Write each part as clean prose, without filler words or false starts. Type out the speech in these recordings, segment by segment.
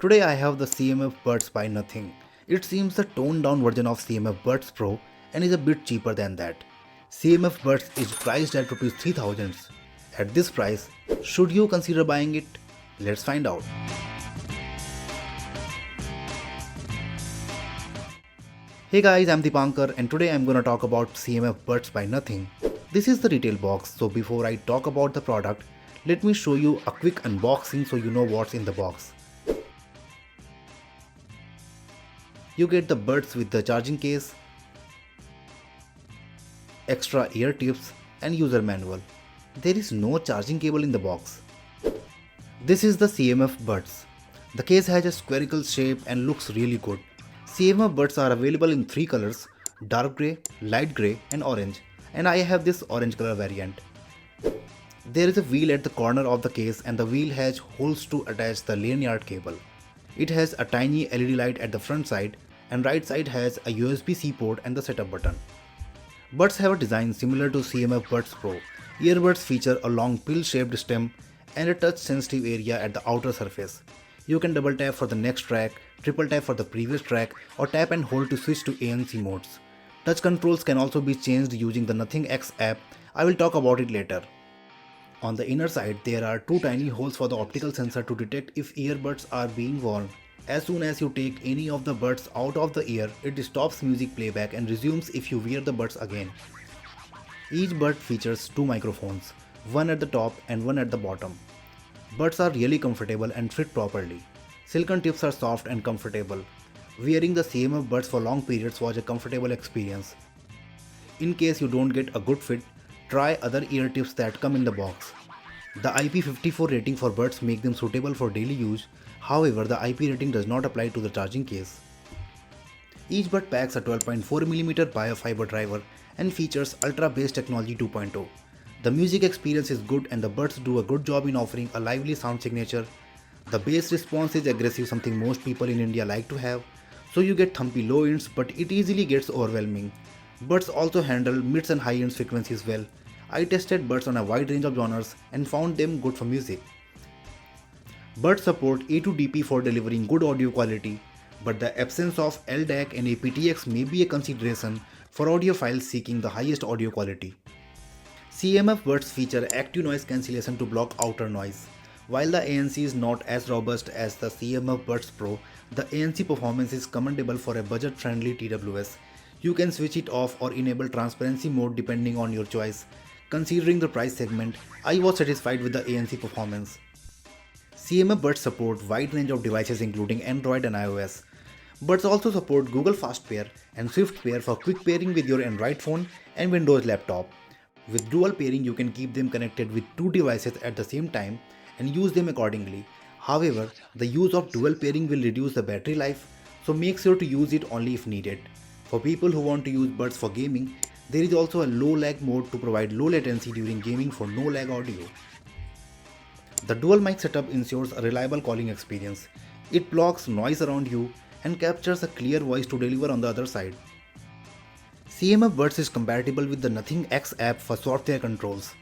Today I have the CMF Buds by nothing. It seems the toned down version of CMF Buds Pro and is a bit cheaper than that. CMF Buds is priced at Rs 3000. At this price, should you consider buying it? Let's find out. Hey guys, I'm Dipankar and today I'm gonna talk about CMF Buds by nothing. This is the retail box, so before I talk about the product, let me show you a quick unboxing so you know what's in the box. You get the buds with the charging case, extra ear tips and user manual. There is no charging cable in the box. This is the CMF Buds. The case has a spherical shape and looks really good. CMF Buds are available in 3 colors: dark grey, light grey and orange, and I have this orange color variant. There is a wheel at the corner of the case and the wheel has holes to attach the lanyard cable. It has a tiny LED light at the front side and right side has a USB-C port and the setup button. Buds have a design similar to CMF Buds Pro. Earbuds feature a long pill-shaped stem and a touch-sensitive area at the outer surface. You can double tap for the next track, triple tap for the previous track, or tap and hold to switch to ANC modes. Touch controls can also be changed using the Nothing X app. I will talk about it later. On the inner side, there are 2 tiny holes for the optical sensor to detect if earbuds are being worn. As soon as you take any of the buds out of the ear, it stops music playback and resumes if you wear the buds again. Each bud features 2 microphones, one at the top and one at the bottom. Buds are really comfortable and fit properly. Silicone tips are soft and comfortable. Wearing the CMF buds for long periods was a comfortable experience. In case you don't get a good fit, try other ear tips that come in the box. The IP54 rating for buds make them suitable for daily use. However, the IP rating does not apply to the charging case. Each bud packs a 12.4mm biofiber driver and features Ultra Bass Technology 2.0. The music experience is good and the buds do a good job in offering a lively sound signature. The bass response is aggressive, something most people in India like to have. So you get thumpy low ends, but it easily gets overwhelming. Buds also handle mids and high ends frequencies well. I tested buds on a wide range of genres and found them good for music. Buds support A2DP for delivering good audio quality, but the absence of LDAC and aptX may be a consideration for audiophiles seeking the highest audio quality. CMF Buds feature active noise cancellation to block outer noise. While the ANC is not as robust as the CMF Buds Pro, the ANC Performance is commendable for a budget-friendly TWS. You can switch it off or enable transparency mode depending on your choice. Considering the price segment, I was satisfied with the ANC Performance. CMF Buds support wide range of devices including Android and iOS. Buds also support Google Fast Pair and Swift Pair for quick pairing with your Android phone and Windows laptop. With dual pairing, you can keep them connected with 2 devices at the same time and use them accordingly. However, the use of dual pairing will reduce the battery life, so make sure to use it only if needed. For people who want to use buds for gaming, there is also a low lag mode to provide low latency during gaming for no lag audio. The dual mic setup ensures a reliable calling experience. It blocks noise around you and captures a clear voice to deliver on the other side. CMF Buds is compatible with the Nothing X app for software controls.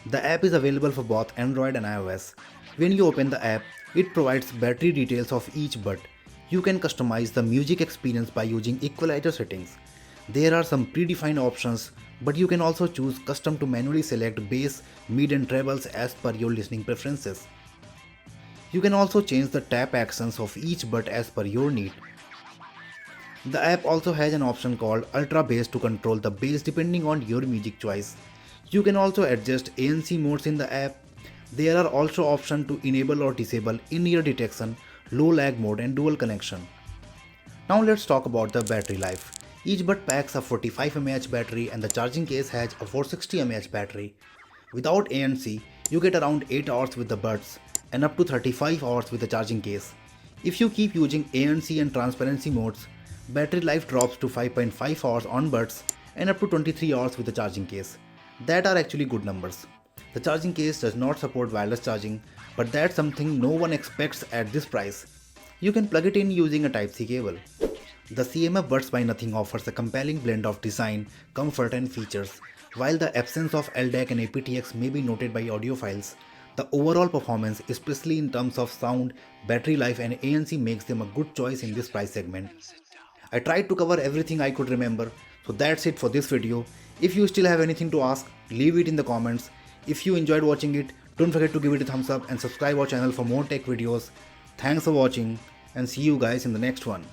The app is available for both Android and iOS. When you open the app, it provides battery details of each bud. You can customize the music experience by using equalizer settings. There are some predefined options, but you can also choose custom to manually select bass, mid and trebles as per your listening preferences. You can also change the tap actions of each bud as per your need. The app also has an option called Ultra Bass to control the bass depending on your music choice. You can also adjust ANC modes in the app. There are also options to enable or disable in-ear detection, low lag mode and dual connection. Now let's talk about the battery life. Each bud packs a 45 mAh battery and the charging case has a 460 mAh battery. Without ANC, you get around 8 hours with the buds and up to 35 hours with the charging case. If you keep using ANC and transparency modes, battery life drops to 5.5 hours on buds and up to 23 hours with the charging case. That are actually good numbers. The charging case does not support wireless charging, but that's something no one expects at this price. You can plug it in using a Type-C cable. The CMF Buds by Nothing offers a compelling blend of design, comfort and features. While the absence of LDAC and aptX may be noted by audiophiles, The overall performance, especially in terms of sound, battery life and ANC, makes them a good choice in this price segment. I tried to cover everything I could remember, so that's it for this video. If you still have anything to ask, leave it in the comments. If you enjoyed watching it, don't forget to give it a thumbs up and subscribe our channel for more tech videos. Thanks for watching and see you guys in the next one.